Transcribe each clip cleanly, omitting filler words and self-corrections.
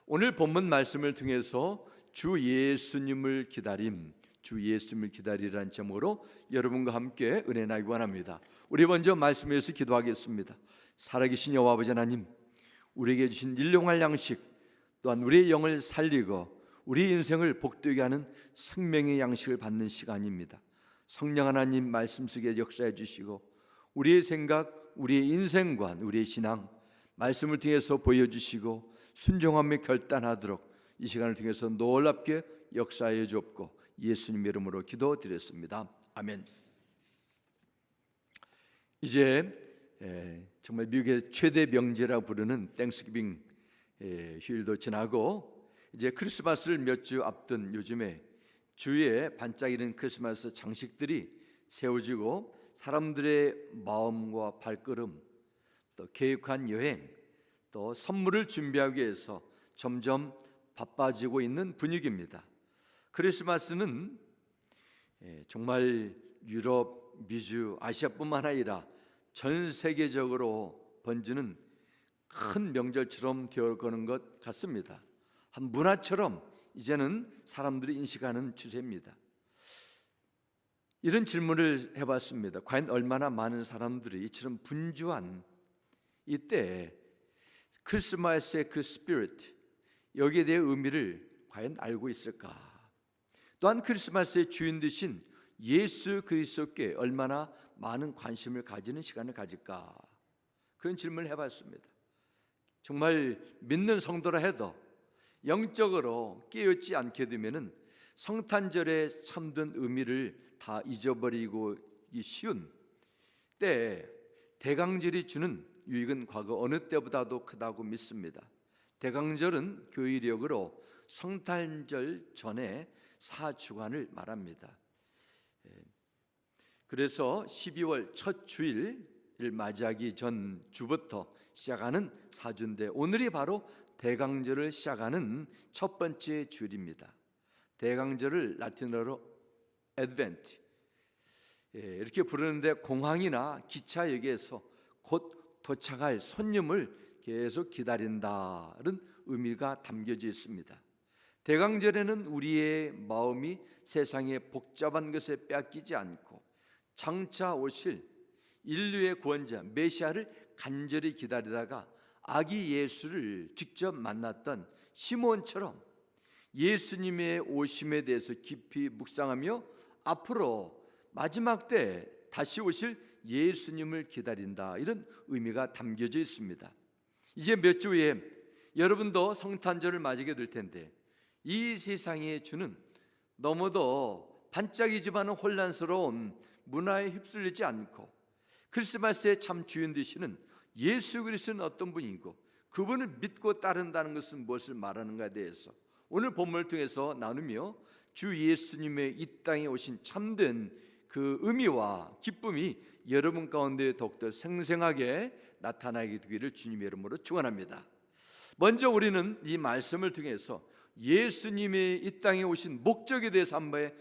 오늘 본문 말씀을 통해서 주 예수님을 기다리라는 제목으로 여러분과 함께 은혜 나누기 원합니다. 우리 먼저 말씀에서 기도하겠습니다. 살아계신 여호와 아버지 하나님, 우리에게 주신 일용할 양식 또한 우리의 영을 살리고 우리 인생을 복되게 하는 생명의 양식을 받는 시간입니다. 성령 하나님 말씀 속에 역사해 주시고 우리의 생각, 우리의 인생관, 우리의 신앙 말씀을 통해서 보여주시고 순종하며 결단하도록 이 시간을 통해서 놀랍게 역사해 주옵고 예수님 이름으로 기도드렸습니다. 아멘. 이제 정말 미국의 최대 명제라고 부르는 땡스기빙 휴일도 지나고 이제 크리스마스를 몇 주 앞둔 요즘에 주위에 반짝이는 크리스마스 장식들이 세워지고 사람들의 마음과 발걸음, 또 계획한 여행, 또 선물을 준비하기 위해서 점점 바빠지고 있는 분위기입니다. 크리스마스는 정말 유럽, 미주, 아시아뿐만 아니라 전 세계적으로 번지는 큰 명절처럼 되어가는 것 같습니다. 한 문화처럼 이제는 사람들이 인식하는 추세입니다. 이런 질문을 해봤습니다. 과연 얼마나 많은 사람들이 이처럼 분주한 이때 크리스마스의 그 스피릿, 여기에 대해 의미를 과연 알고 있을까? 또한 크리스마스의 주인 되신 예수 그리스도께 얼마나 많은 관심을 가지는 시간을 가질까? 그런 질문을 해봤습니다. 정말 믿는 성도라 해도 영적으로 깨어있지 않게 되면은 성탄절의 참된 의미를 다 잊어버리고 쉬운 때에 대강절이 주는 유익은 과거 어느 때보다도 크다고 믿습니다. 대강절은 교의력으로 성탄절 전에 4주간을 말합니다. 그래서 12월 첫 주일을 맞이하기 전 주부터 시작하는 4주인데 오늘이 바로 대강절을 시작하는 첫 번째 주일입니다. 대강절을 라틴어로 애드벤트 이렇게 부르는데 공항이나 기차역에서 곧 도착할 손님을 계속 기다린다는 의미가 담겨져 있습니다. 대강절에는 우리의 마음이 세상의 복잡한 것에 빼앗기지 않고 장차 오실 인류의 구원자 메시아를 간절히 기다리다가 아기 예수를 직접 만났던 시몬처럼 예수님의 오심에 대해서 깊이 묵상하며 앞으로 마지막 때 다시 오실 예수님을 기다린다, 이런 의미가 담겨져 있습니다. 이제 몇 주 후에 여러분도 성탄절을 맞이하게 될 텐데 이 세상에 주는 너무도 반짝이지만 혼란스러운 문화에 휩쓸리지 않고 크리스마스의 참 주인 되시는 예수 그리스도는 어떤 분이고 그분을 믿고 따른다는 것은 무엇을 말하는가에 대해서 오늘 본문을 통해서 나누며 주 예수님의 이 땅에 오신 참된 그 의미와 기쁨이 여러분 가운데 더욱더 생생하게 나타나게 되기를 주님의 이름으로 축원합니다. 먼저 우리는 이 말씀을 통해서 예수님의 이 땅에 오신 목적에 대해서 한번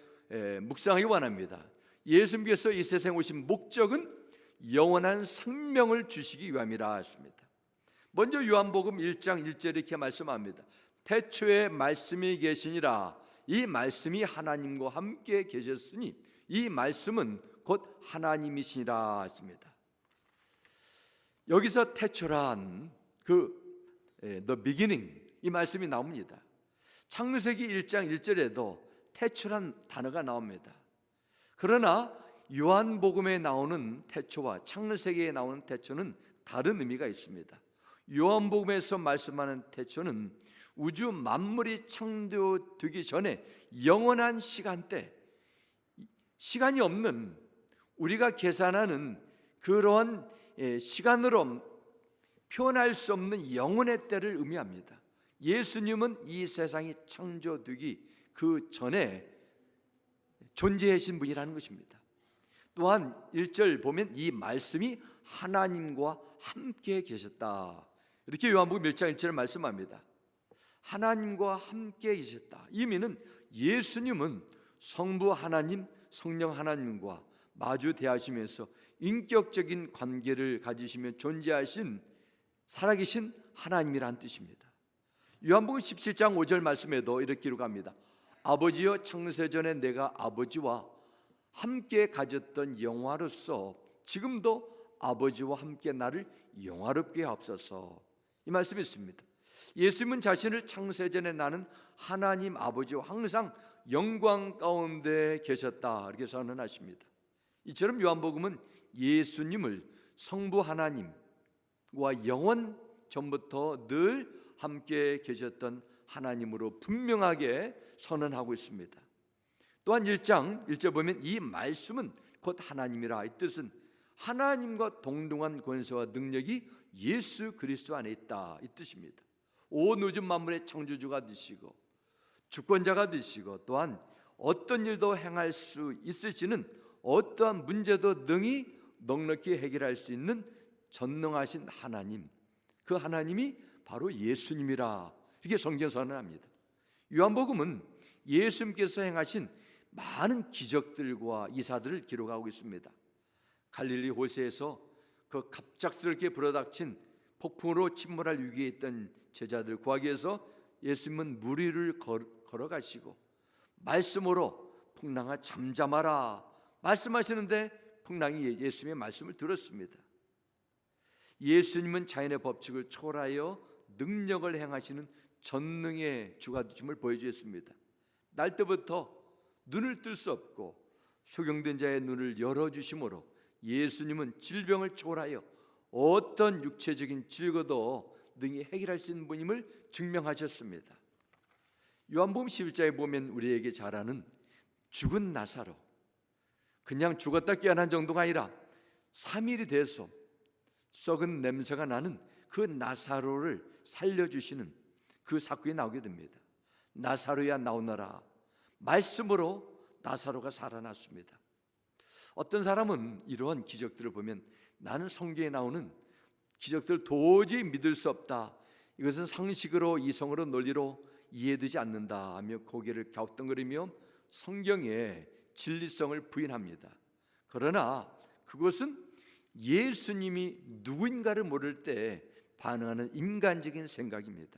묵상하기 원합니다. 예수님께서 이 세상에 오신 목적은 영원한 생명을 주시기 위함이라 하십니다. 먼저 요한복음 1장 1절에 이렇게 말씀합니다. 태초에 말씀이 계시니라. 이 말씀이 하나님과 함께 계셨으니 이 말씀은 곧 하나님이시니라 하십니다. 여기서 태초란 the beginning, 이 말씀이 나옵니다. 창세기 1장 1절에도 태초란 단어가 나옵니다. 그러나 요한복음에 나오는 태초와 창세기에 나오는 태초는 다른 의미가 있습니다. 요한복음에서 말씀하는 태초는 우주 만물이 창조되기 전에 영원한 시간대, 시간이 없는 우리가 계산하는 그런 시간으로 표현할 수 없는 영원의 때를 의미합니다. 예수님은 이 세상이 창조되기 그 전에 존재하신 분이라는 것입니다. 또한 1절 보면 이 말씀이 하나님과 함께 계셨다, 이렇게 요한복음 1장 1절을 말씀합니다. 하나님과 함께 계셨다. 의미는 예수님은 성부 하나님, 성령 하나님과 마주 대하시면서 인격적인 관계를 가지시며 존재하신 살아계신 하나님이란 뜻입니다. 요한복음 17장 5절 말씀에도 이렇게 기록합니다. 아버지여, 창세전에 내가 아버지와 함께 가졌던 영화로서 지금도 아버지와 함께 나를 영화롭게 하옵소서. 이 말씀이 있습니다. 예수님은 자신을 창세전에 나는 하나님 아버지와 항상 영광 가운데 계셨다, 이렇게 선언하십니다. 이처럼 요한복음은 예수님을 성부 하나님과 영원 전부터 늘 함께 계셨던 하나님으로 분명하게 선언하고 있습니다. 또한 1장 1절 보면 이 말씀은 곧 하나님이라, 이 뜻은 하나님과 동등한 권세와 능력이 예수 그리스도 안에 있다, 이 뜻입니다. 온 우주 만물의 창조주가 되시고 주권자가 되시고 또한 어떤 일도 행할 수 있으시는, 어떠한 문제도 능히 넉넉히 해결할 수 있는 전능하신 하나님, 그 하나님이 바로 예수님이라, 이렇게 성경 선언합니다. 요한복음은 예수님께서 행하신 많은 기적들과 이사들을 기록하고 있습니다. 갈릴리 호수에서 그 갑작스럽게 불어닥친 폭풍으로 침몰할 위기에 있던 제자들 구하기 위해서 예수님은 물 위를 걸어가시고 말씀으로 풍랑아 잠잠하라 말씀하시는데 풍랑이 예수님의 말씀을 들었습니다. 예수님은 자연의 법칙을 초월하여 능력을 행하시는 전능의 주가 되심을 보여주셨습니다. 날 때부터 눈을 뜰 수 없고 소경된 자의 눈을 열어주심으로 예수님은 질병을 초월하여 어떤 육체적인 질거도 능히 해결할 수 있는 분임을 증명하셨습니다. 요한복음 11장에 보면 우리에게 잘 아는 죽은 나사로, 그냥 죽었다 깨어난 정도가 아니라 3일이 돼서 썩은 냄새가 나는 그 나사로를 살려주시는 그 사건이 나오게 됩니다. 나사로야 나오너라, 말씀으로 나사로가 살아났습니다. 어떤 사람은 이러한 기적들을 보면 나는 성경에 나오는 기적들을 도저히 믿을 수 없다, 이것은 상식으로 이성으로 논리로 이해되지 않는다 하며 고개를 갸우뚱거리며 성경의 진리성을 부인합니다. 그러나 그것은 예수님이 누구인가를 모를 때 반응하는 인간적인 생각입니다.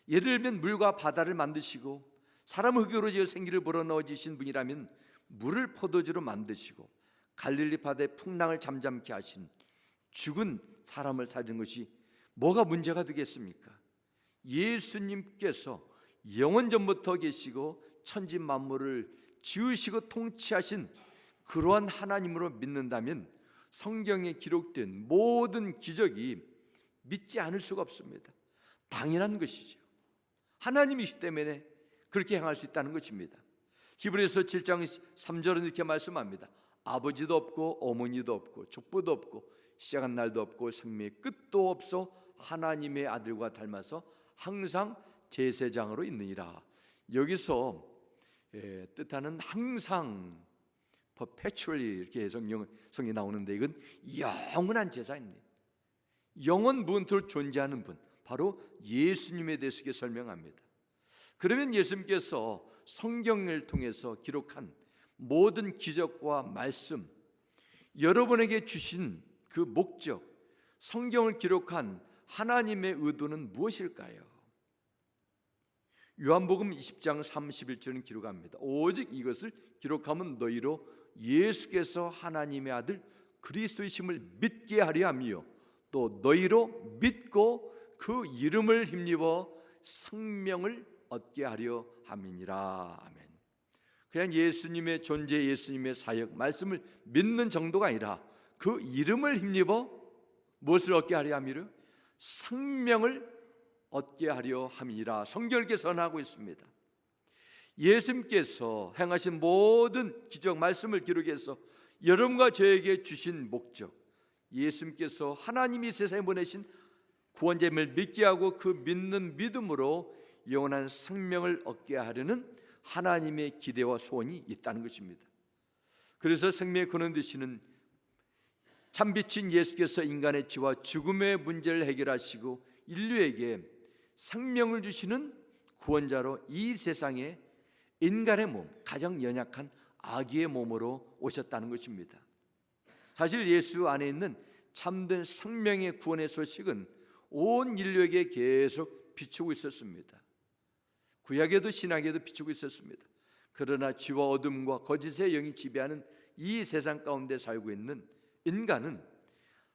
예를 들면 물과 바다를 만드시고 사람 흙으로 지어 생기를 불어넣어주신 분이라면 물을 포도주로 만드시고 갈릴리 바다의 풍랑을 잠잠케 하신 죽은 사람을 살리는 것이 뭐가 문제가 되겠습니까? 예수님께서 영원 전부터 계시고 천지 만물을 지으시고 통치하신 그러한 하나님으로 믿는다면 성경에 기록된 모든 기적이 믿지 않을 수가 없습니다. 당연한 것이죠. 하나님이시기 때문에 그렇게 행할 수 있다는 것입니다. 히브리서 7장 3절은 이렇게 말씀합니다. 아버지도 없고 어머니도 없고 족보도 없고 시작한 날도 없고 생명의 끝도 없어 하나님의 아들과 닮아서 항상 제사장으로 있느니라. 여기서 뜻하는 항상 perpetually 이렇게 해석이 나오는데 이건 영원한 제사입니다. 영원 무한토록 존재하는 분, 바로 예수님에 대해서 이렇게 설명합니다. 그러면 예수님께서 성경을 통해서 기록한 모든 기적과 말씀, 여러분에게 주신 그 목적, 성경을 기록한 하나님의 의도는 무엇일까요? 요한복음 20장 31절은 기록합니다. 오직 이것을 기록하면 너희로 예수께서 하나님의 아들 그리스도이심을 믿게 하려 하며 또 너희로 믿고 그 이름을 힘입어 생명을 얻게 하려 함이니라. 아멘. 그냥 예수님의 존재, 예수님의 사역, 말씀을 믿는 정도가 아니라 그 이름을 힘입어 무엇을 얻게 하려 함이라? 생명을 얻게 하려 함이라. 성경을 선언하고 있습니다. 예수님께서 행하신 모든 기적 말씀을 기록해서 여러분과 저에게 주신 목적, 예수님께서 하나님이 세상에 보내신 구원자임을 믿게 하고 그 믿는 믿음으로 영원한 생명을 얻게 하려는 하나님의 기대와 소원이 있다는 것입니다. 그래서 생명의 근원 되시는 참빛인 예수께서 인간의 죄와 죽음의 문제를 해결하시고 인류에게 생명을 주시는 구원자로 이 세상에 인간의 몸, 가장 연약한 아기의 몸으로 오셨다는 것입니다. 사실 예수 안에 있는 참된 생명의 구원의 소식은 온 인류에게 계속 비추고 있었습니다. 구약에도 신약에도 비추고 있었습니다. 그러나 죄와 어둠과 거짓의 영이 지배하는 이 세상 가운데 살고 있는 인간은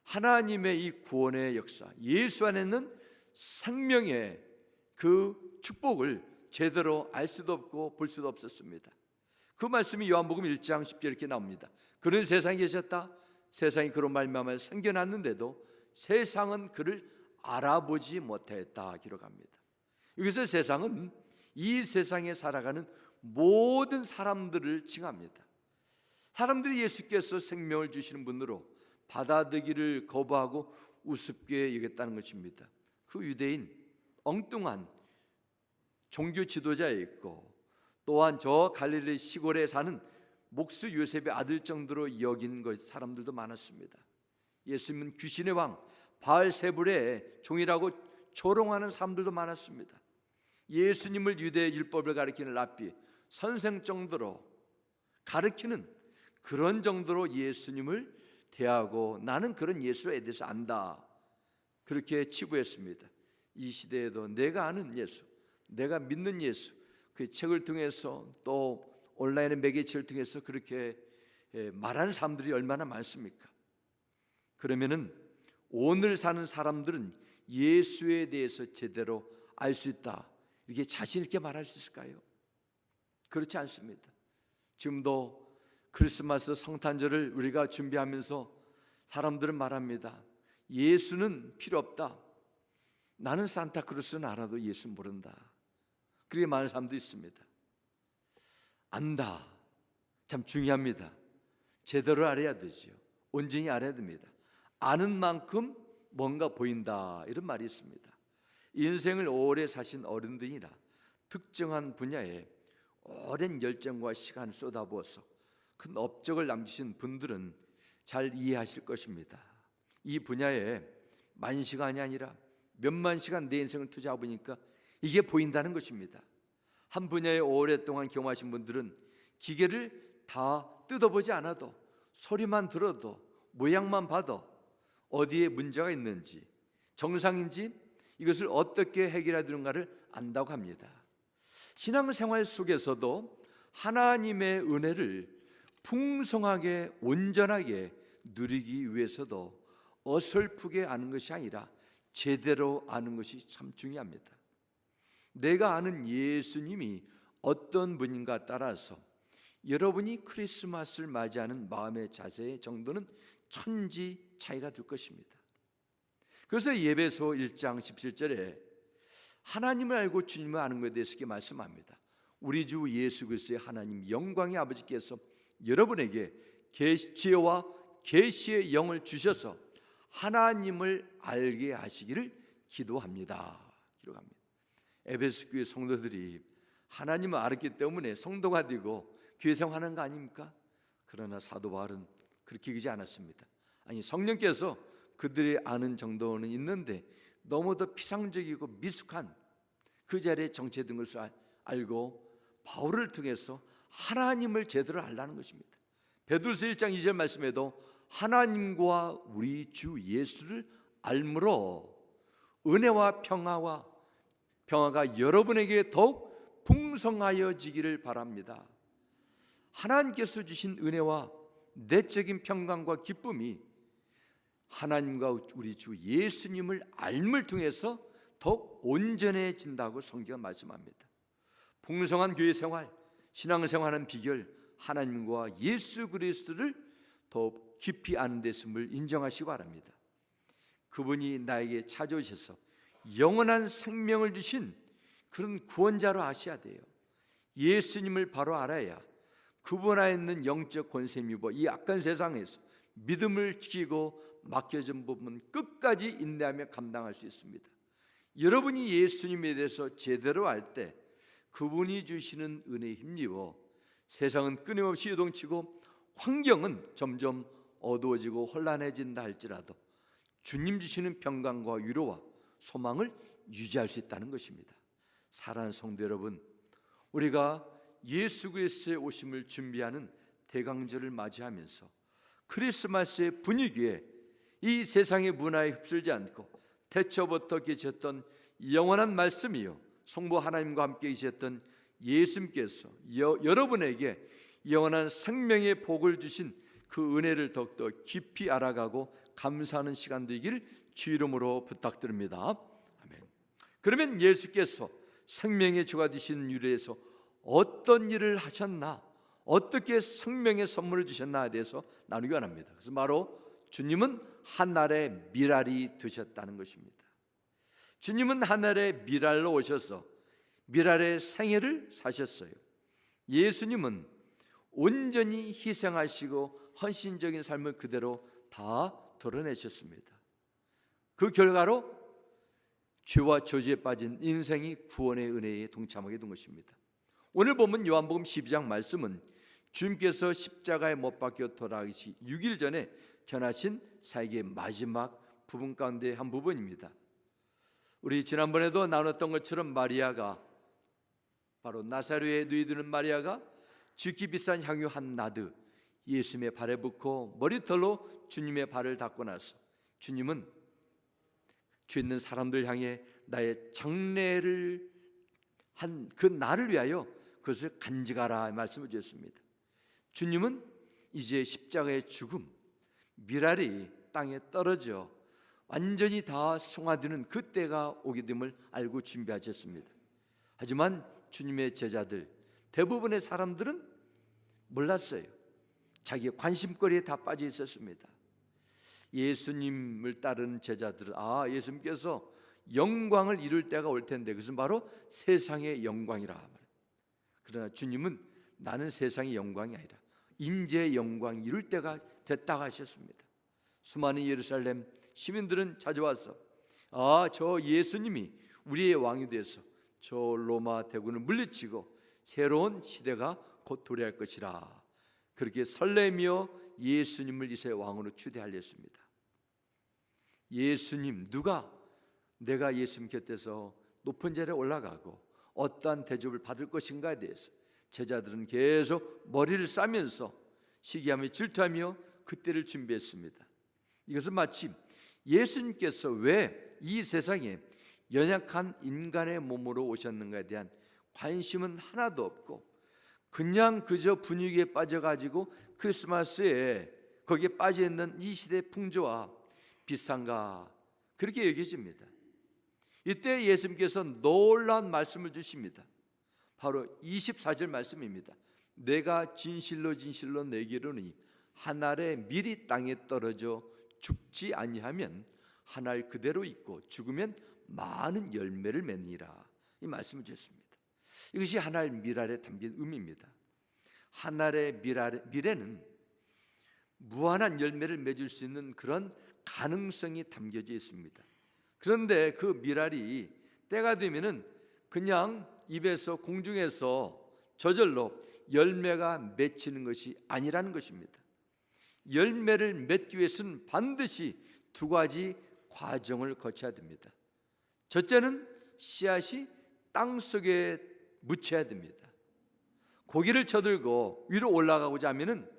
하나님의 이 구원의 역사, 예수 안에는 생명의 그 축복을 제대로 알 수도 없고 볼 수도 없었습니다. 그 말씀이 요한복음 1장 10절 이렇게 나옵니다. 그는 세상에 계셨다. 세상이 그로 말미암아 생겨났는데도 세상은 그를 알아보지 못했다 기록합니다. 여기서 세상은 이 세상에 살아가는 모든 사람들을 칭합니다. 사람들이 예수께서 생명을 주시는 분으로 받아들이기를 거부하고 우습게 여겼다는 것입니다. 그 유대인 엉뚱한 종교 지도자였고 또한 저 갈릴리 시골에 사는 목수 요셉의 아들 정도로 여긴 사람들도 많았습니다. 예수님은 귀신의 왕 바알세불의 종이라고 조롱하는 사람들도 많았습니다. 예수님을 유대 율법을 가리키는 랍비 선생 정도로 가르치는 그런 정도로 예수님을 대하고 나는 그런 예수에 대해서 안다 그렇게 치부했습니다. 이 시대에도 내가 아는 예수, 내가 믿는 예수, 그 책을 통해서 또 온라인의 매개체를 통해서 그렇게 말하는 사람들이 얼마나 많습니까? 그러면은 오늘 사는 사람들은 예수에 대해서 제대로 알 수 있다 이렇게 자신 있게 말할 수 있을까요? 그렇지 않습니다. 지금도 크리스마스 성탄절을 우리가 준비하면서 사람들은 말합니다. 예수는 필요 없다. 나는 산타크루스는 알아도 예수 모른다. 그렇게 말하는 사람도 있습니다. 안다. 참 중요합니다. 제대로 알아야 되지요. 온전히 알아야 됩니다. 아는 만큼 뭔가 보인다 이런 말이 있습니다. 인생을 오래 사신 어른들이라 특정한 분야에 오랜 열정과 시간을 쏟아부어서 큰 업적을 남기신 분들은 잘 이해하실 것입니다. 이 분야에 만 시간이 아니라 몇만 시간 내 인생을 투자해 보니까 이게 보인다는 것입니다. 한 분야에 오랫동안 경험하신 분들은 기계를 다 뜯어보지 않아도 소리만 들어도 모양만 봐도 어디에 문제가 있는지 정상인지 이것을 어떻게 해결해야 되는가를 안다고 합니다. 신앙생활 속에서도 하나님의 은혜를 풍성하게 온전하게 누리기 위해서도 어설프게 아는 것이 아니라 제대로 아는 것이 참 중요합니다. 내가 아는 예수님이 어떤 분인가 따라서 여러분이 크리스마스를 맞이하는 마음의 자세의 정도는 천지 차이가 될 것입니다. 그래서 예배소 1장 17절에 하나님을 알고 주님을 아는 것에 대해서 이렇게 말씀합니다. 우리 주 예수 그리스도의 하나님 영광의 아버지께서 여러분에게 지혜와 계시의 영을 주셔서 하나님을 알게 하시기를 기도합니다. 기록합니다. 에베소 교회 성도들이 하나님을 알았기 때문에 성도가 되고 교회 생활하는 거 아닙니까? 그러나 사도 바울은 그렇게 얘기하지 않았습니다. 아니 성령께서 그들이 아는 정도는 있는데 너무도 피상적이고 미숙한 그 자리에 정체된 것을 알고 바울을 통해서 하나님을 제대로 알라는 것입니다. 베드로서 1장 2절 말씀에도 하나님과 우리 주 예수를 알므로 은혜와 평화가 여러분에게 더욱 풍성하여지기를 바랍니다. 하나님께서 주신 은혜와 내적인 평강과 기쁨이 하나님과 우리 주 예수님을 알물 통해서 더욱 온전해진다고 성경은 말씀합니다. 풍성한 교회 생활, 신앙생활하는 비결, 하나님과 예수 그리스도를 더욱 깊이 아는 데있음을 인정하시기 바랍니다. 그분이 나에게 찾아오셔서 영원한 생명을 주신 그런 구원자로 아셔야 돼요. 예수님을 바로 알아야 그분 안에 있는 영적 권세 미보 이 악한 세상에서 믿음을 지키고 맡겨진 부분 끝까지 인내하며 감당할 수 있습니다. 여러분이 예수님에 대해서 제대로 알 때 그분이 주시는 은혜에 힘입어 세상은 끊임없이 요동치고 환경은 점점 어두워지고 혼란해진다 할지라도 주님 주시는 평강과 위로와 소망을 유지할 수 있다는 것입니다. 사랑하는 성도 여러분, 우리가 예수 그리스도의 오심을 준비하는 대강절을 맞이하면서 크리스마스의 분위기에 이 세상의 문화에 휩쓸지 않고 태초부터 계셨던 영원한 말씀이요 성부 하나님과 함께 계셨던 예수님께서 여러분에게 영원한 생명의 복을 주신 그 은혜를 더욱더 깊이 알아가고 감사하는 시간 되기를 주 이름으로 부탁드립니다. 아멘. 그러면 예수께서 생명의 주가 되신 유래에서 어떤 일을 하셨나, 어떻게 생명의 선물을 주셨나에 대해서 나누기 원합니다. 그래서 바로 주님은 하늘의 미랄이 되셨다는 것입니다. 주님은 하늘의 미랄로 오셔서 미랄의 생애를 사셨어요. 예수님은 온전히 희생하시고 헌신적인 삶을 그대로 다 드러내셨습니다. 그 결과로 죄와 저주에 빠진 인생이 구원의 은혜에 동참하게 된 것입니다. 오늘 보면 요한복음 12장 말씀은 주님께서 십자가에 못 박혀 돌아가시 6일 전에 전하신 사역의 마지막 부분 가운데 한 부분입니다. 우리 지난번에도 나눴던 것처럼 마리아가, 바로 나사렛에 누이드는 마리아가 지극히 비싼 향유 한 나드 예수님의 발에 붓고 머리털로 주님의 발을 닦고 나서 주님은 죄 있는 사람들 향해 나의 장례를 한 그 날을 위하여 그것을 간직하라 말씀을 주셨습니다. 주님은 이제 십자가의 죽음, 미랄이 땅에 떨어져 완전히 다 성화되는 그때가 오게 됨을 알고 준비하셨습니다. 하지만 주님의 제자들, 대부분의 사람들은 몰랐어요. 자기의 관심거리에 다 빠져 있었습니다. 예수님을 따르는 제자들은 예수님께서 영광을 이룰 때가 올 텐데 그것은 바로 세상의 영광이라. 그러나 주님은 나는 세상의 영광이 아니라 인재의 영광이 이룰 때가 됐다고 하셨습니다. 수많은 예루살렘 시민들은 찾아와서 저 예수님이 우리의 왕이 돼서 저 로마 대군을 물리치고 새로운 시대가 곧 도래할 것이라, 그렇게 설레며 예수님을 이제 왕으로 추대하려 했습니다. 예수님, 내가 예수님 곁에서 높은 자리에 올라가고 어떠한 대접을 받을 것인가에 대해서 제자들은 계속 머리를 싸면서 시기하며 질투하며 그때를 준비했습니다. 이것은 마치 예수님께서 왜 이 세상에 연약한 인간의 몸으로 오셨는가에 대한 관심은 하나도 없고 그냥 그저 분위기에 빠져가지고 크리스마스에 거기에 빠져있는 이 시대의 풍조와 비슷한가, 그렇게 여겨집니다. 이때 예수님께서 놀라운 말씀을 주십니다. 바로 24절 말씀입니다. 내가 진실로 진실로 내게 이르노니 한 알의 밀이 땅에 떨어져 죽지 아니하면 한 알 그대로 있고 죽으면 많은 열매를 맺니라, 이 말씀을 주셨습니다. 이것이 한 알 밀알에 담긴 의미입니다. 한 알의 밀에는 무한한 열매를 맺을 수 있는 그런 가능성이 담겨져 있습니다. 그런데 그 밀알이 때가 되면은 그냥 입에서 공중에서 저절로 열매가 맺히는 것이 아니라는 것입니다. 열매를 맺기 위해서는 반드시 두 가지 과정을 거쳐야 됩니다. 첫째는 씨앗이 땅속에 묻혀야 됩니다. 고기를 쳐들고 위로 올라가고자 하면은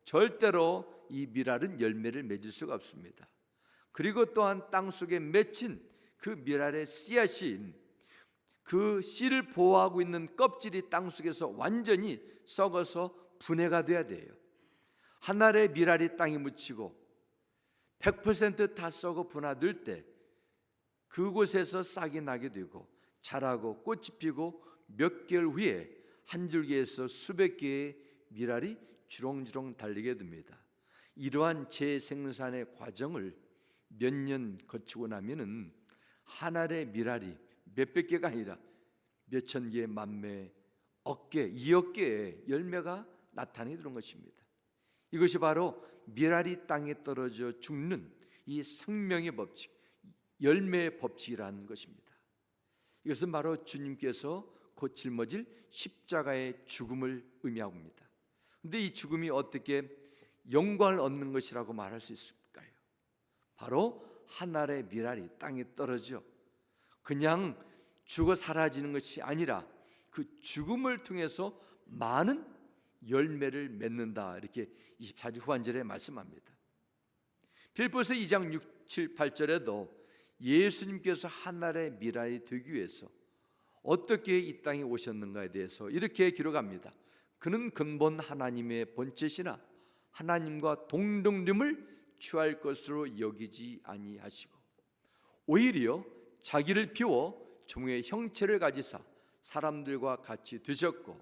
절대로 이 밀알은 열매를 맺을 수가 없습니다. 그리고 또한 땅속에 맺힌 그 밀알의 씨앗이 그 씨를 보호하고 있는 껍질이 땅속에서 완전히 썩어서 분해가 돼야 돼요. 한 알의 밀알이 땅에 묻히고 100% 다 썩어 분화될 때 그곳에서 싹이 나게 되고 자라고 꽃이 피고 몇 개월 후에 한 줄기에서 수백 개의 밀알이 주렁주렁 달리게 됩니다. 이러한 재생산의 과정을 몇 년 거치고 나면은 한 알의 밀알이 몇백 개가 아니라 몇천 개의 만매, 억 개, 2억 개의 열매가 나타나게 되는 것입니다. 이것이 바로 밀알이 땅에 떨어져 죽는 이 생명의 법칙, 열매의 법칙이라는 것입니다. 이것은 바로 주님께서 곧 짊어질 십자가의 죽음을 의미하고 있습니다. 그런데 이 죽음이 어떻게 영광을 얻는 것이라고 말할 수 있을까요? 바로 한 알의 밀알이 땅에 떨어져 그냥 죽어 사라지는 것이 아니라 그 죽음을 통해서 많은 열매를 맺는다, 이렇게 24절 후반절에 말씀합니다. 빌립보서 2장 6, 7, 8절에도 예수님께서 하늘의 미랄이 되기 위해서 어떻게 이 땅에 오셨는가에 대해서 이렇게 기록합니다. 그는 근본 하나님의 본체시나 하나님과 동등됨을 취할 것으로 여기지 아니하시고 오히려 자기를 비워 종의 형체를 가지사 사람들과 같이 되셨고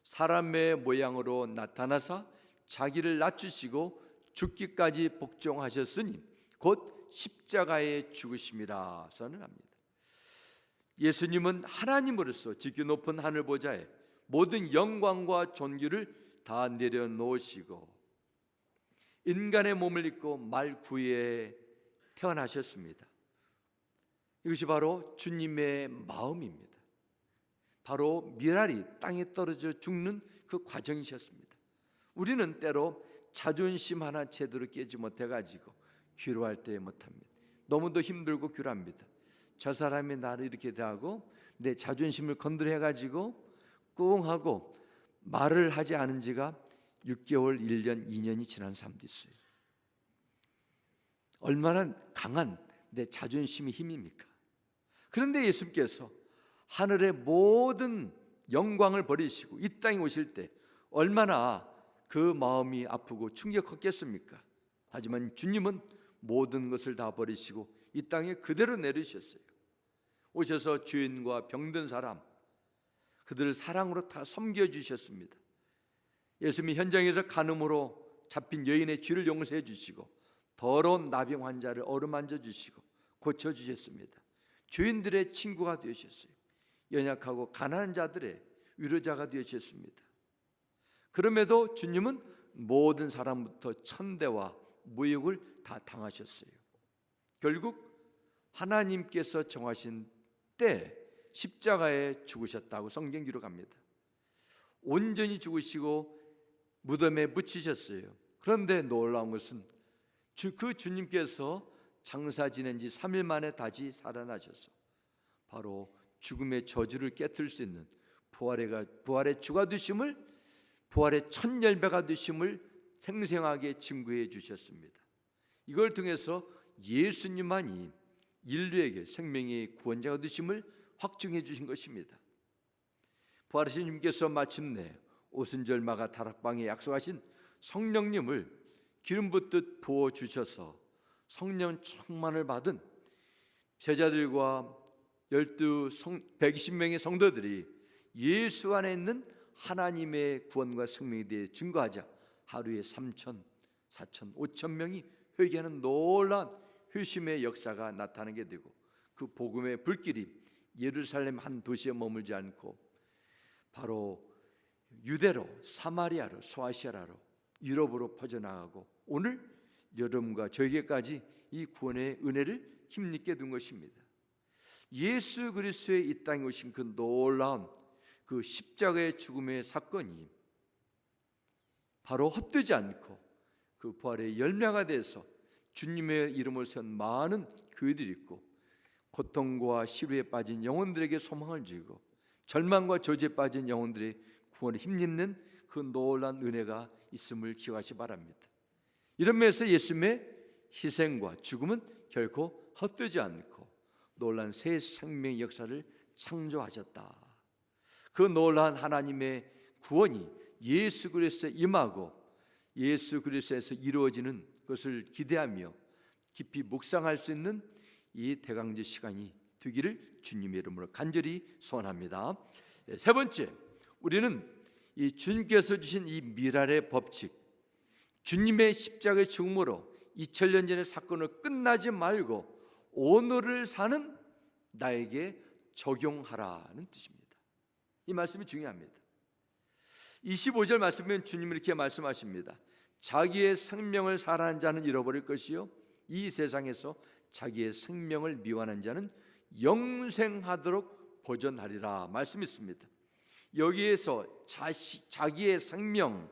사람의 모양으로 나타나사 자기를 낮추시고 죽기까지 복종하셨으니 곧 십자가에 죽으심이라 선언합니다. 예수님은 하나님으로서 지극히 높은 하늘 보좌에 모든 영광과 존귀를 다 내려놓으시고 인간의 몸을 입고 말구에 태어나셨습니다. 이것이 바로 주님의 마음입니다. 바로 미랄이 땅에 떨어져 죽는 그 과정이셨습니다. 우리는 때로 자존심 하나 제대로 깨지 못해가지고 귀로할 때 못합니다. 너무도 힘들고 귀로합니다. 저 사람이 나를 이렇게 대하고 내 자존심을 건드려가지고 꿍 하고 말을 하지 않은 지가 6개월, 1년, 2년이 지난 사람도 있어요. 얼마나 강한 내 자존심의 힘입니까? 그런데 예수님께서 하늘의 모든 영광을 버리시고 이 땅에 오실 때 얼마나 그 마음이 아프고 충격했겠습니까? 하지만 주님은 모든 것을 다 버리시고 이 땅에 그대로 내리셨어요. 오셔서 죄인과 병든 사람 그들을 사랑으로 다 섬겨주셨습니다. 예수님이 현장에서 간음으로 잡힌 여인의 죄를 용서해 주시고 더러운 나병 환자를 어루만져 주시고 고쳐주셨습니다. 죄인들의 친구가 되셨어요. 연약하고 가난한 자들의 위로자가 되셨습니다. 그럼에도 주님은 모든 사람부터 천대와 모욕을 다 당하셨어요. 결국 하나님께서 정하신 때 십자가에 죽으셨다고 성경 기록합니다. 온전히 죽으시고 무덤에 묻히셨어요. 그런데 놀라운 것은 그 주님께서 장사 지낸 지 3일 만에 다시 살아나셔서 바로 죽음의 저주를 깨뜨릴 수 있는 부활의 주가 되심을, 부활의 첫 열매가 되심을 생생하게 증거해 주셨습니다. 이걸 통해서 예수님만이 인류에게 생명의 구원자가 되심을 확증해 주신 것입니다. 부활하신 주님께서 마침내 오순절마가 다락방에 약속하신 성령님을 기름 붓듯 부어 주셔서 성령 충만을 받은 제자들과 120명의 성도들이 예수 안에 있는 하나님의 구원과 생명에 대해 증거하자 하루에 3,000, 4,000, 5,000명이 회개하는 놀라운 회심의 역사가 나타나게 되고 그 복음의 불길이 예루살렘 한 도시에 머물지 않고 바로 유대로, 사마리아로, 소아시아로, 유럽으로 퍼져나가고 오늘 여러분과 저에게까지 이 구원의 은혜를 힘입게 된 것입니다. 예수 그리스도의 이 땅에 오신 그 놀라운 그 십자가의 죽음의 사건이 바로 헛되지 않고 그 부활의 열매가 돼서 주님의 이름을 세운 많은 교회들이 있고 고통과 시루에 빠진 영혼들에게 소망을 주고 절망과 저주에 빠진 영혼들의 구원에 힘입는 그 놀라운 은혜가 있음을 기억하시 바랍니다. 이런 면에서 예수님의 희생과 죽음은 결코 헛되지 않고 놀라운 새 생명의 역사를 창조하셨다. 그 놀라운 하나님의 구원이 예수 그리스도에 임하고 예수 그리스도에서 이루어지는 것을 기대하며 깊이 묵상할 수 있는 이 대강제 시간이 되기를 주님의 이름으로 간절히 소원합니다. 세 번째, 우리는 이 주님께서 주신 이 미랄의 법칙, 주님의 십자가의 죽음으로 2000년 전의 사건을 끝나지 말고 오늘을 사는 나에게 적용하라는 뜻입니다. 이 말씀이 중요합니다. 25절 말씀은 주님이 이렇게 말씀하십니다. 자기의 생명을 사랑하는 자는 잃어버릴 것이요 이 세상에서 자기의 생명을 미워하는 자는 영생하도록 보존하리라 말씀했습니다. 여기에서 자기의 생명,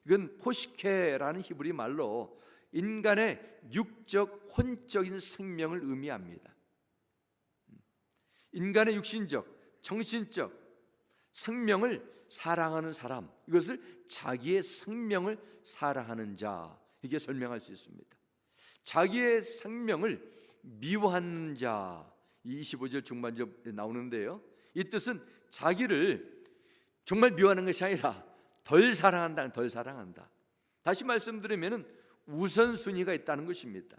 이건 포시케라는 히브리 말로 인간의 육적, 혼적인 생명을 의미합니다. 인간의 육신적, 정신적 생명을 사랑하는 사람, 이것을 자기의 생명을 사랑하는 자, 이렇게 설명할 수 있습니다. 자기의 생명을 미워하는 자, 이 25절 중반절에 나오는데요, 이 뜻은 자기를 정말 미워하는 것이 아니라 덜 사랑한다. 다시 말씀드리면 우선순위가 있다는 것입니다.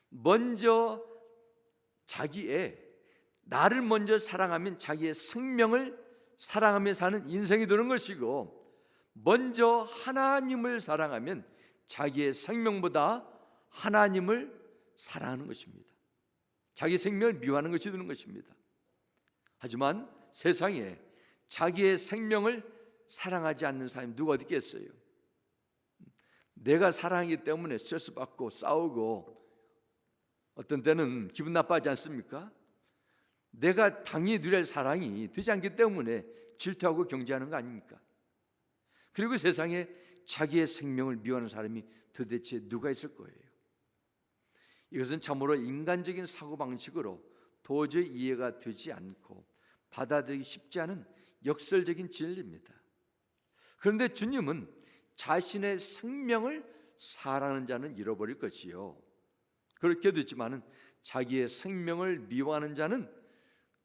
먼저 나를 먼저 사랑하면 자기의 생명을 사랑하며 사는 인생이 되는 것이고, 먼저 하나님을 사랑하면 자기의 생명보다 하나님을 사랑하는 것입니다. 자기 생명을 미워하는 것이 되는 것입니다. 하지만 세상에 자기의 생명을 사랑하지 않는 사람이 누가 어디 있겠어요? 내가 사랑하기 때문에 스트레스 받고 싸우고 어떤 때는 기분 나빠하지 않습니까? 내가 당연히 누릴 사랑이 되지 않기 때문에 질투하고 경계하는 거 아닙니까? 그리고 세상에 자기의 생명을 미워하는 사람이 도대체 누가 있을 거예요? 이것은 참으로 인간적인 사고방식으로 도저히 이해가 되지 않고 받아들이기 쉽지 않은 역설적인 진리입니다. 그런데 주님은 자신의 생명을 사랑하는 자는 잃어버릴 것이요, 그렇게 됐지만은 자기의 생명을 미워하는 자는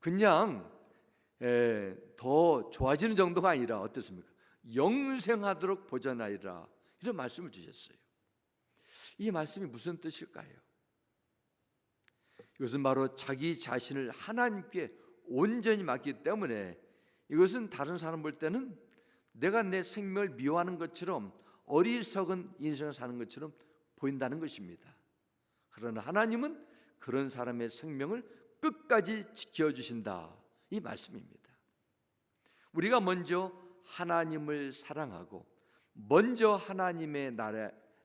그냥 더 좋아지는 정도가 아니라 어떻습니까? 영생하도록 보전하리라, 이런 말씀을 주셨어요. 이 말씀이 무슨 뜻일까요? 이것은 바로 자기 자신을 하나님께 온전히 맡기 때문에, 이것은 다른 사람 볼 때는 내가 내 생명을 미워하는 것처럼 어리석은 인생을 사는 것처럼 보인다는 것입니다. 그러나 하나님은 그런 사람의 생명을 끝까지 지켜주신다, 이 말씀입니다. 우리가 먼저 하나님을 사랑하고 먼저 하나님의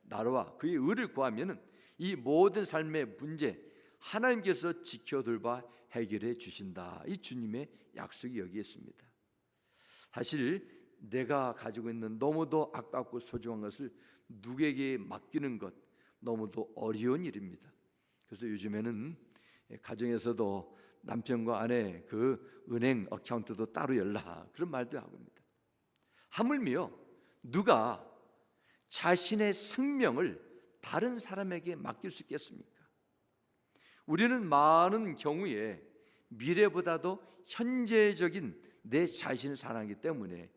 나라와 그의 의를 구하면 이 모든 삶의 문제 하나님께서 지켜돌봐 해결해 주신다, 이 주님의 약속이 여기에 있습니다. 사실 내가 가지고 있는 너무도 아깝고 소중한 것을 누구에게 맡기는 것 너무도 어려운 일입니다. 그래서 요즘에는 가정에서도 남편과 아내 그 은행 어카운트도 따로 열라, 그런 말도 하고 있습니다. 하물며 누가 자신의 생명을 다른 사람에게 맡길 수 있겠습니까? 우리는 많은 경우에 미래보다도 현재적인 내 자신을 사랑하기 때문에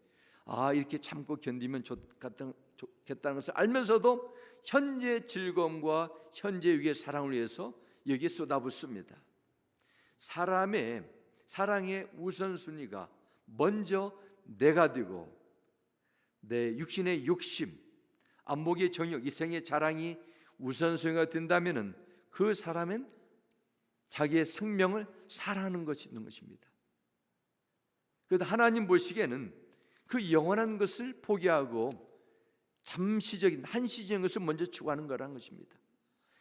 이렇게 참고 견디면 좋겠다는 것을 알면서도 현재 즐거움과 현재 위의 사랑을 위해서 여기에 쏟아붓습니다. 사람의 사랑의 우선순위가 먼저 내가 되고 내 육신의 욕심, 안목의 정욕, 이생의 자랑이 우선순위가 된다면 그 사람은 자기의 생명을 사랑하는 것이 있는 것입니다. 그런데 하나님 보시기에는 그 영원한 것을 포기하고 잠시적인 한시적인 것을 먼저 추구하는 거라는 것입니다.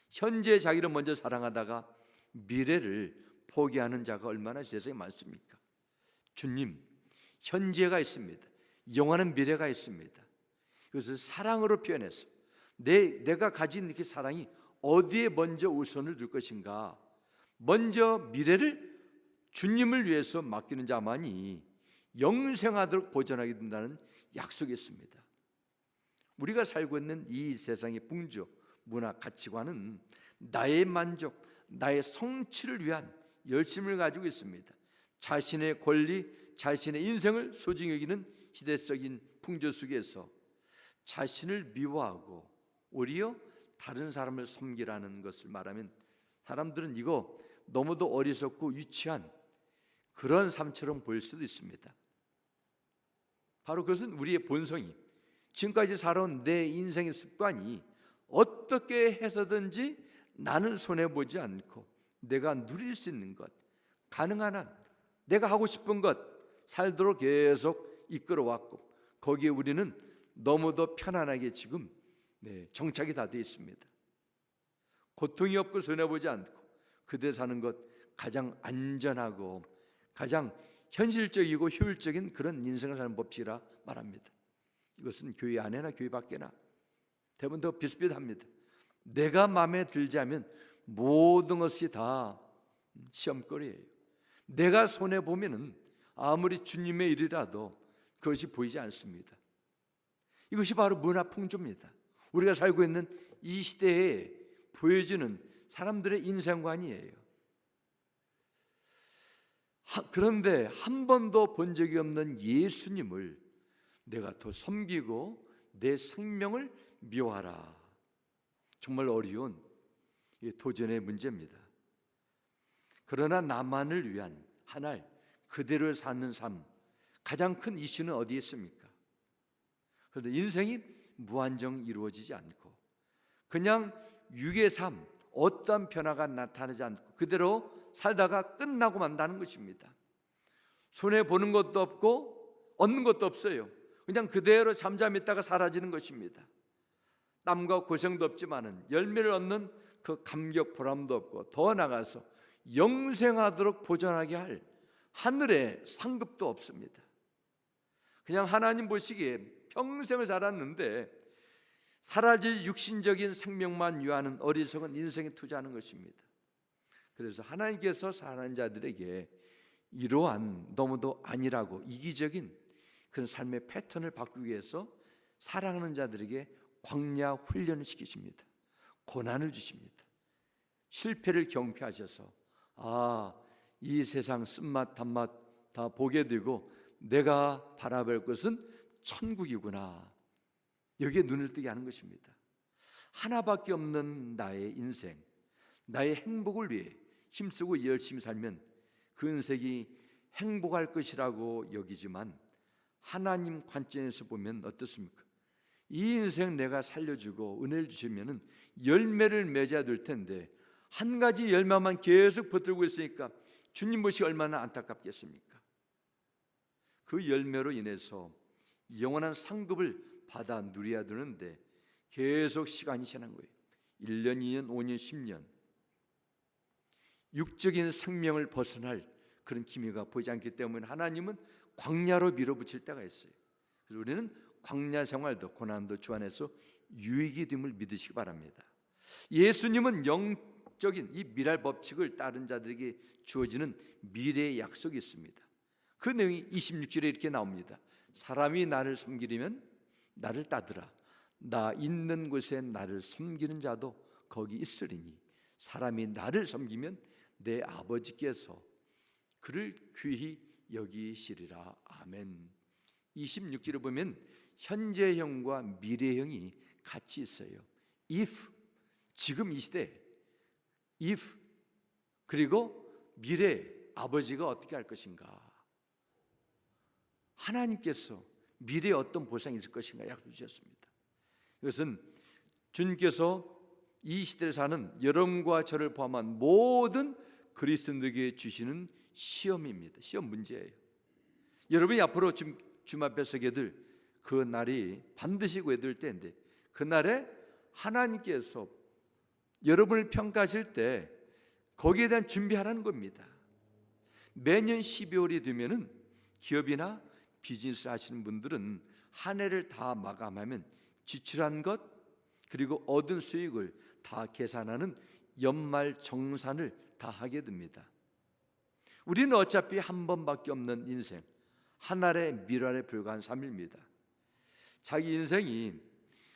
현재 자기를 먼저 사랑하다가 미래를 포기하는 자가 얼마나 세상에 많습니까? 주님, 현재가 있습니다. 영원한 미래가 있습니다. 그것을 사랑으로 표현해서 내가 가진 그 사랑이 어디에 먼저 우선을 둘 것인가, 먼저 미래를 주님을 위해서 맡기는 자만이 영생하도록 보전하게 된다는 약속이 있습니다. 우리가 살고 있는 이 세상의 풍조, 문화, 가치관은 나의 만족, 나의 성취를 위한 열심을 가지고 있습니다. 자신의 권리, 자신의 인생을 소중히 여기는 시대적인 풍조 속에서 자신을 미워하고 오히려 다른 사람을 섬기라는 것을 말하면 사람들은 이거 너무도 어리석고 유치한 그런 삶처럼 보일 수도 있습니다. 바로 그것은 우리의 본성이, 지금까지 살아온 내 인생의 습관이 어떻게 해서든지 나는 손해보지 않고 내가 누릴 수 있는 것, 가능한 한 내가 하고 싶은 것 살도록 계속 이끌어왔고, 거기에 우리는 너무도 편안하게 지금 정착이 다 되어 있습니다. 고통이 없고 손해보지 않고 그대 사는 것 가장 안전하고 가장 현실적이고 효율적인 그런 인생을 사는 법이라 말합니다. 이것은 교회 안에나 교회 밖에나 대부분 더 비슷비슷합니다. 내가 마음에 들지 않으면 모든 것이 다 시험거리예요. 내가 손해보면 아무리 주님의 일이라도 그것이 보이지 않습니다. 이것이 바로 문화 풍조입니다. 우리가 살고 있는 이 시대에 보여지는 사람들의 인생관이에요. 그런데 한 번도 본 적이 없는 예수님을 내가 더 섬기고 내 생명을 미워하라. 정말 어려운 도전의 문제입니다. 그러나 나만을 위한 하나님 그대로 사는 삶, 가장 큰 이슈는 어디에 있습니까? 그런데 인생이 무한정 이루어지지 않고 그냥 육의 삶, 어떤 변화가 나타나지 않고 그대로 살다가 끝나고 만다는 것입니다. 손해보는 것도 없고 얻는 것도 없어요. 그냥 그대로 잠잠히 있다가 사라지는 것입니다. 땀과 고생도 없지만은 열매를 얻는 그 감격 보람도 없고 더 나아가서 영생하도록 보존하게 할 하늘의 상급도 없습니다. 그냥 하나님 보시기에 평생을 살았는데 사라질 육신적인 생명만 위하는 어리석은 인생에 투자하는 것입니다. 그래서 하나님께서 사랑하는 자들에게 이러한 너무도 아니라고 이기적인 그런 삶의 패턴을 바꾸기 위해서 사랑하는 자들에게 광야 훈련을 시키십니다. 고난을 주십니다. 실패를 경폐하셔서 이 세상 쓴맛 단맛 다 보게 되고 내가 바라볼 것은 천국이구나, 여기에 눈을 뜨게 하는 것입니다. 하나밖에 없는 나의 인생, 나의 행복을 위해 힘쓰고 열심히 살면 그 인생이 행복할 것이라고 여기지만 하나님 관점에서 보면 어떻습니까? 이 인생 내가 살려주고 은혜를 주시면 열매를 맺어야 될 텐데 한 가지 열매만 계속 붙들고 있으니까 주님 보시기 얼마나 안타깝겠습니까? 그 열매로 인해서 영원한 상급을 받아 누려야 되는데 계속 시간이 지난 거예요. 1년, 2년, 5년, 10년 육적인 생명을 벗어날 그런 기미가 보이지 않기 때문에 하나님은 광야로 밀어붙일 때가 있어요. 그래서 우리는 광야 생활도 고난도 주 안에서 유익이 됨을 믿으시기 바랍니다. 예수님은 영적인 이 미랄 법칙을 따른 자들에게 주어지는 미래의 약속이 있습니다. 그 내용이 26절에 이렇게 나옵니다. 사람이 나를 섬기려면 나를 따르라. 나 있는 곳에 나를 섬기는 자도 거기 있으리니 사람이 나를 섬기면 내 아버지께서 그를 귀히 여기시리라. 아멘. 26절에 보면 현재형과 미래형이 같이 있어요. if, 지금 이 시대, if, 그리고 미래, 아버지가 어떻게 할 것인가, 하나님께서 미래에 어떤 보상이 있을 것인가 약속 주셨습니다. 이것은 주님께서 이 시대를 사는 여러분과 저를 포함한 모든 그리스도인들에게 주시는 시험입니다. 시험 문제예요. 여러분이 앞으로 주님 앞에 서게 될 그 날이 반드시 오게 때인데 그 날에 하나님께서 여러분을 평가하실 때 거기에 대한 준비하라는 겁니다. 매년 12월이 되면은 기업이나 비즈니스 하시는 분들은 한 해를 다 마감하면 지출한 것 그리고 얻은 수익을 다 계산하는 연말 정산을 다 하게 됩니다. 우리는 어차피 한 번밖에 없는 인생, 하늘의 미랄에 불과한 삶입니다. 자기 인생이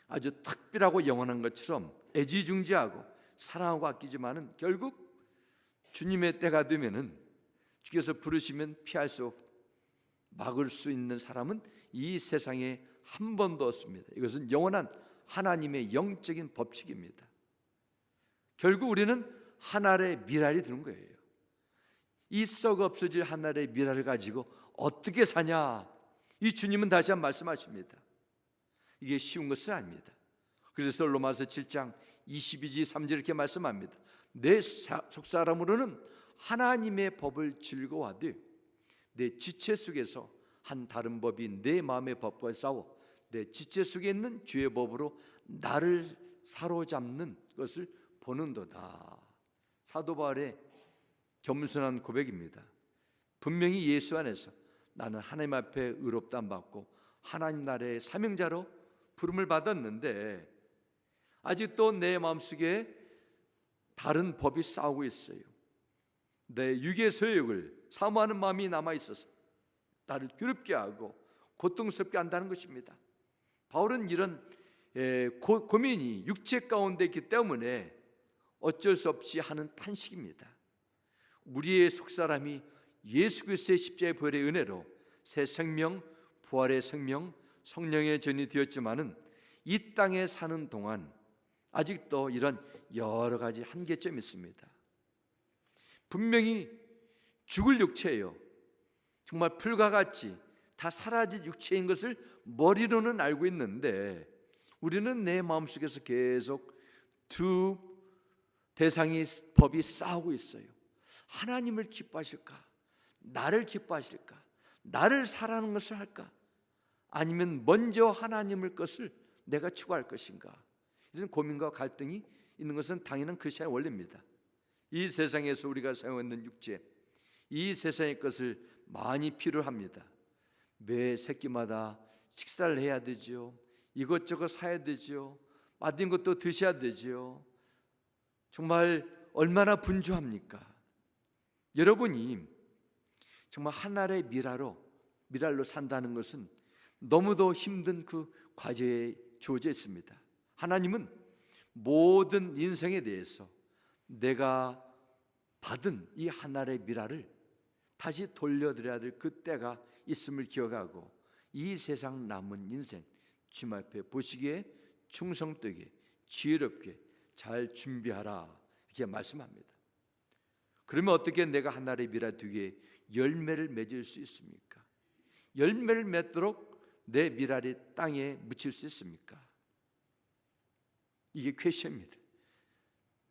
아주 특별하고 영원한 것처럼 애지중지하고 사랑하고 아끼지만은 결국 주님의 때가 되면은 주께서 부르시면 피할 수 막을 수 있는 사람은 이 세상에 한 번도 없습니다. 이것은 영원한 하나님의 영적인 법칙입니다. 결국 우리는 하늘의 미랄이 되는 거예요. 이 썩어 없어질 하늘의 미랄을 가지고 어떻게 사냐, 이 주님은 다시 한번 말씀하십니다. 이게 쉬운 것은 아닙니다. 그래서 로마서 7장 22절 3절 이렇게 말씀합니다. 내 속사람으로는 하나님의 법을 즐거워하되 내 지체 속에서 한 다른 법이 내 마음의 법과 싸워 내 지체 속에 있는 죄의 법으로 나를 사로잡는 것을 보는도다. 사도 바울의 겸손한 고백입니다. 분명히 예수 안에서 나는 하나님 앞에 의롭다함 받고 하나님 나라의 사명자로 부름을 받았는데 아직도 내 마음속에 다른 법이 싸우고 있어요. 내 육의 소욕을 사모하는 마음이 남아있어서 나를 괴롭게 하고 고통스럽게 한다는 것입니다. 바울은 이런 고민이 육체 가운데 있기 때문에 어쩔 수 없이 하는 탄식입니다. 우리의 속사람이 예수 그리스도의 십자가의 보혈의 은혜로 새 생명, 부활의 생명, 성령의 전이 되었지만은 이 땅에 사는 동안 아직도 이런 여러 가지 한계점이 있습니다. 분명히 죽을 육체예요. 정말 불과 같이 다 사라질 육체인 것을 머리로는 알고 있는데 우리는 내 마음속에서 계속 두 대상이 법이 싸우고 있어요. 하나님을 기뻐하실까? 나를 기뻐하실까? 나를 사랑하는 것을 할까? 아니면 먼저 하나님의 것을 내가 추구할 것인가? 이런 고민과 갈등이 있는 것은 당연한 크리스천의 원리입니다. 이 세상에서 우리가 사용하는 육체, 이 세상의 것을 많이 필요합니다. 매 새끼마다 식사를 해야 되죠. 이것저것 사야 되죠. 맛있는 것도 드셔야 되죠. 정말 얼마나 분주합니까? 여러분이 정말 하나의 미랄로 산다는 것은 너무도 힘든 그 과제에 주어져 있습니다. 하나님은 모든 인생에 대해서 내가 받은 이 하나의 미랄을 다시 돌려드려야 될 그때가 있음을 기억하고 이 세상 남은 인생 주님 앞에 보시기에 충성되게 지혜롭게 잘 준비하라 이렇게 말씀합니다. 그러면 어떻게 내가 하나의 미랄 뒤에 열매를 맺을 수 있습니까? 열매를 맺도록 내 미랄이 땅에 묻힐 수 있습니까? 이게 퀘션입니다.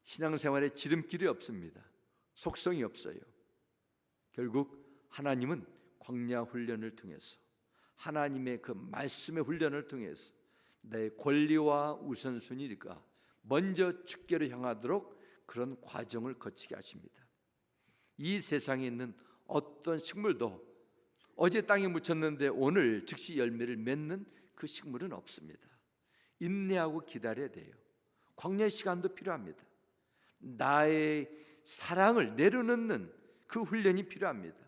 신앙생활에 지름길이 없습니다. 속성이 없어요. 결국 하나님은 광야 훈련을 통해서 하나님의 그 말씀의 훈련을 통해서 내 권리와 우선순위가 먼저 주께로 향하도록 그런 과정을 거치게 하십니다. 이 세상에 있는 어떤 식물도 어제 땅에 묻혔는데 오늘 즉시 열매를 맺는 그 식물은 없습니다. 인내하고 기다려야 돼요. 광야의 시간도 필요합니다. 나의 사랑을 내려놓는 그 훈련이 필요합니다.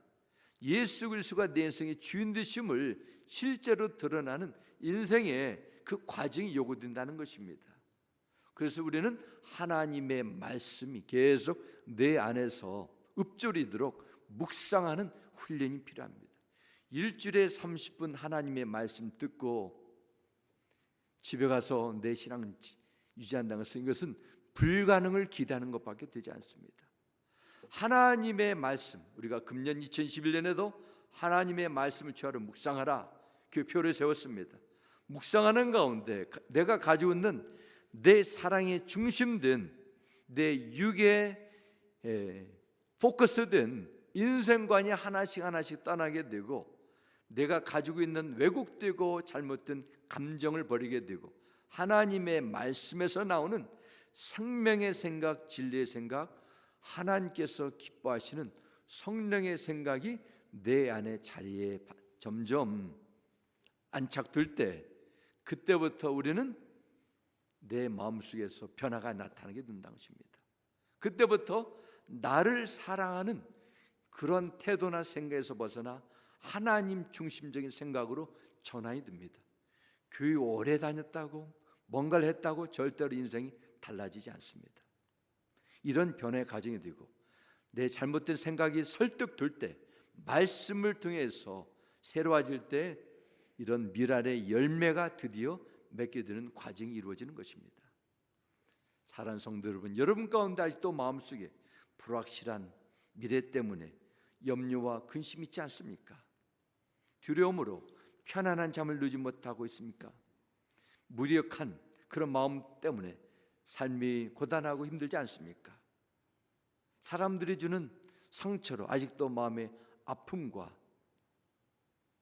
예수 그리스도가 내 인생의 주인 되심을 실제로 드러나는 인생의 그 과정이 요구된다는 것입니다. 그래서 우리는 하나님의 말씀이 계속 내 안에서 읊조리도록 묵상하는 훈련이 필요합니다. 일주일에 30분 하나님의 말씀 듣고 집에 가서 내 신앙을 유지한다는 것은 이것은 불가능을 기대하는 것밖에 되지 않습니다. 하나님의 말씀, 우리가 금년 2011년에도 하나님의 말씀을 주하러 묵상하라 그 표를 세웠습니다. 묵상하는 가운데 내가 가지고 있는 내 사랑의 중심된 내 육의 포커스된 인생관이 하나씩 떠나게 되고 내가 가지고 있는 왜곡되고 잘못된 감정을 버리게 되고 하나님의 말씀에서 나오는 생명의 생각, 진리의 생각, 하나님께서 기뻐하시는 성령의 생각이 내 안의 자리에 점점 안착될 때 그때부터 우리는 내 마음속에서 변화가 나타나게 된다는 것입니다. 그때부터 나를 사랑하는 그런 태도나 생각에서 벗어나 하나님 중심적인 생각으로 전환이 됩니다. 교회 오래 다녔다고 뭔가를 했다고 절대로 인생이 달라지지 않습니다. 이런 변화의 과정이 되고 내 잘못된 생각이 설득될 때 말씀을 통해서 새로워질 때 이런 미랄의 열매가 드디어 맺게 되는 과정이 이루어지는 것입니다. 사랑하는 성도 여러분, 여러분 가운데 아직도 마음속에 불확실한 미래 때문에 염려와 근심이 있지 않습니까? 두려움으로 편안한 잠을 누지 못하고 있습니까? 무력한 그런 마음 때문에 삶이 고단하고 힘들지 않습니까? 사람들이 주는 상처로 아직도 마음의 아픔과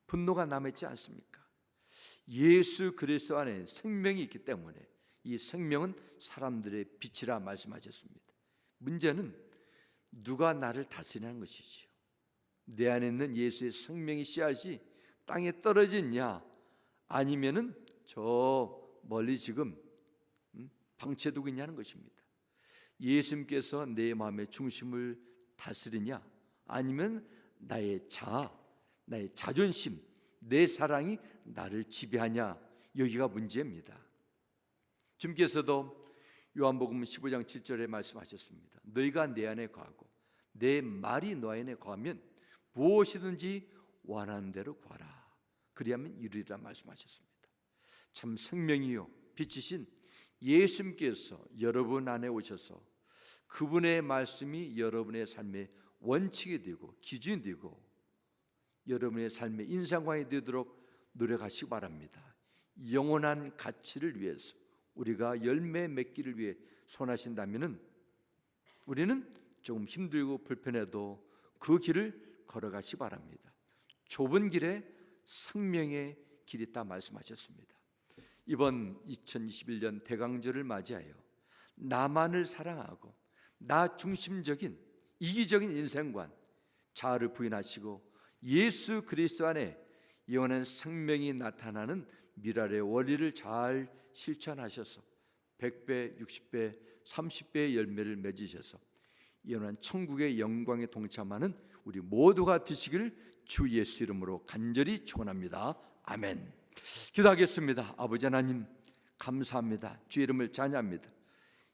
분노가 남아있지 않습니까? 예수 그리스도 안에 생명이 있기 때문에 이 생명은 사람들의 빛이라 말씀하셨습니다. 문제는 누가 나를 다스리는 것이지요. 내 안에 있는 예수의 생명의 씨앗이 땅에 떨어지냐 아니면은 저 멀리 지금 방치해두고 있냐는 것입니다. 예수님께서 내 마음의 중심을 다스리냐 아니면 나의 자아, 나의 자존심, 내 사랑이 나를 지배하냐, 여기가 문제입니다. 주님께서도 요한복음 15장 7절에 말씀하셨습니다. 너희가 내 안에 거하고 내 말이 너 안에 거하면 무엇이든지 원하는 대로 구하라. 그리하면 이루리라 말씀하셨습니다. 참 생명이요 빛이신 예수님께서 여러분 안에 오셔서 그분의 말씀이 여러분의 삶의 원칙이 되고 기준이 되고 여러분의 삶의 인상관이 되도록 노력하시기 바랍니다. 영원한 가치를 위해서 우리가 열매 맺기를 위해 손하신다면 우리는 조금 힘들고 불편해도 그 길을 걸어가시기 바랍니다. 좁은 길에 생명의 길이 있다 말씀하셨습니다. 이번 2021년 대강절을 맞이하여 나만을 사랑하고 나 중심적인 이기적인 인생관 자아를 부인하시고 예수 그리스도 안에 영원한 생명이 나타나는 미랄의 원리를 잘 실천하셔서 100배, 60배, 30배의 열매를 맺으셔서 영원한 천국의 영광에 동참하는 우리 모두가 되시기를 주 예수 이름으로 간절히 축원합니다. 아멘. 기도하겠습니다. 아버지 하나님 감사합니다. 주 이름을 찬양합니다.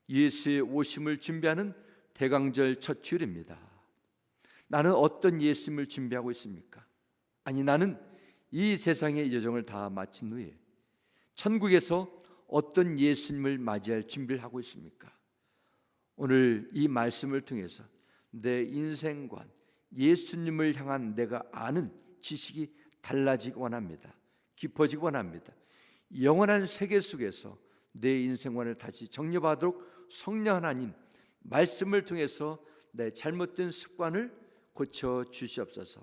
예수의 오심을 준비하는 대강절 첫 주일입니다. 나는 어떤 예수님을 준비하고 있습니까? 아니 나는 이 세상의 여정을 다 마친 후에 천국에서 어떤 예수님을 맞이할 준비를 하고 있습니까? 오늘 이 말씀을 통해서 내 인생관 예수님을 향한 내가 아는 지식이 달라지기 원합니다. 깊어지기 원합니다. 영원한 세계 속에서 내 인생관을 다시 정립하도록 성령 하나님 말씀을 통해서 내 잘못된 습관을 고쳐 주시옵소서.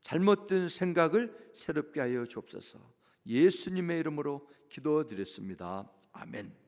잘못된 생각을 새롭게 하여 주옵소서. 예수님의 이름으로 기도드렸습니다. 아멘.